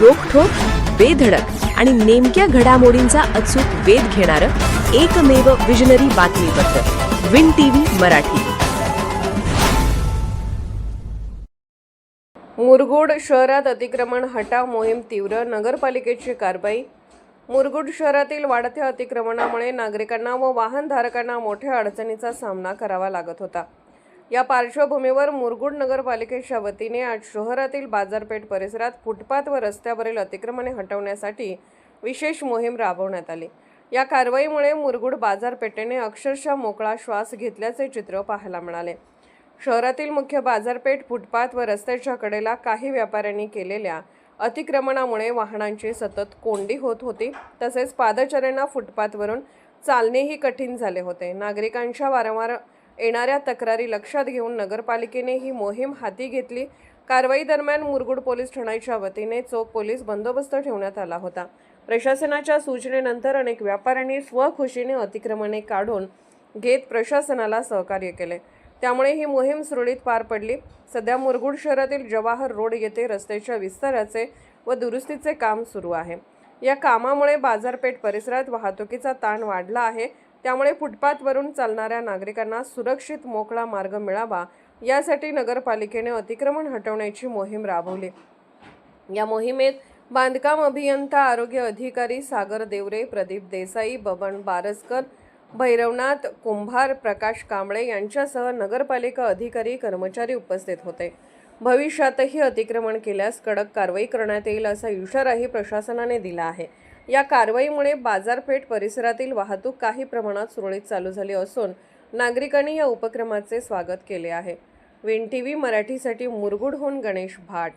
रोखठोक, बेधडक आणि नेमक्या घडामोडींचा अचूक वेध घेणारं एकमेव विजनरी बातमीपत्र विन टीव्ही मराठी. मुरगुड शहरात अतिक्रमण हटाव मोहीम तीव्र, नगरपालिकेची कारवाई. मुरगुड शहरातील वाढत्या अतिक्रमणामुळे नागरिकांना व वाहनधारकांना मोठ्या अडचणीचा सामना करावा लागत होता. या पार्श्वभूमीवर मुरगुड नगरपालिकेच्या वतीने आज शहरातील बाजारपेठ परिसरात फुटपाथ व रस्त्यावरील अतिक्रमणे हटवण्यासाठी विशेष मोहीम राबवण्यात आली. या कारवाईमुळे मुरगुड बाजारपेठेने अक्षरशः मोकळा श्वास घेतल्याचे चित्र पाहायला मिळाले. शहरातील मुख्य बाजारपेठ, फुटपाथ व रस्त्याच्या कडेला काही व्यापाऱ्यांनी केलेल्या अतिक्रमणामुळे वाहनांची सतत कोंडी होत होती. तसेच पादचाऱ्यांना फुटपाथवरून चालणेही कठीण झाले होते. नागरिकांच्या वारंवार येणाऱ्या तक्रारी लक्षात घेऊन नगरपालिकेने ही मोहीम हाती घेतली. कारवाई दरम्यान मुरगुड पोलीस ठाण्याच्या वतीने चोख पोलीस बंदोबस्त ठेवण्यात आला होता. प्रशासनाच्या सूचनेनंतर अनेक व्यापाऱ्यांनी स्वखुशीने अतिक्रमणे काढून घेत प्रशासनाला सहकार्य केले. त्यामुळे ही मोहीम सुरळीत पार पडली. सध्या मुरगुड शहरातील जवाहर रोड येथे रस्त्याच्या विस्ताराचे व दुरुस्तीचे काम सुरू आहे. या कामामुळे बाजारपेठ परिसरात वाहतुकीचा ताण वाढला आहे. त्यामुळे फुटपाथवरून चालणाऱ्या नागरिकांना सुरक्षित मोकळा मार्ग मिळावा यासाठी नगरपालिकेने अतिक्रमण हटवण्याची मोहीम राबवली. या मोहिमेत बांधकाम अभियंता, आरोग्य अधिकारी सागर देवरे, प्रदीप देसाई, बबन बारसकर, भैरवनाथ कुंभार, प्रकाश कांबळे यांच्यासह नगरपालिका अधिकारी, कर्मचारी उपस्थित होते. भविष्यातही अतिक्रमण केल्यास कडक कारवाई करण्यात येईल असा इशाराही प्रशासनाने दिला आहे. या कारवाईमुळे बाजारपेठ परिसरातील वाहतूक काही प्रमाणात सुरळीत चालू झाली असून नागरिकांनी या उपक्रमाचे स्वागत केले आहे. विन टीव्ही मराठीसाठी मुरगुडहून गणेश भाट.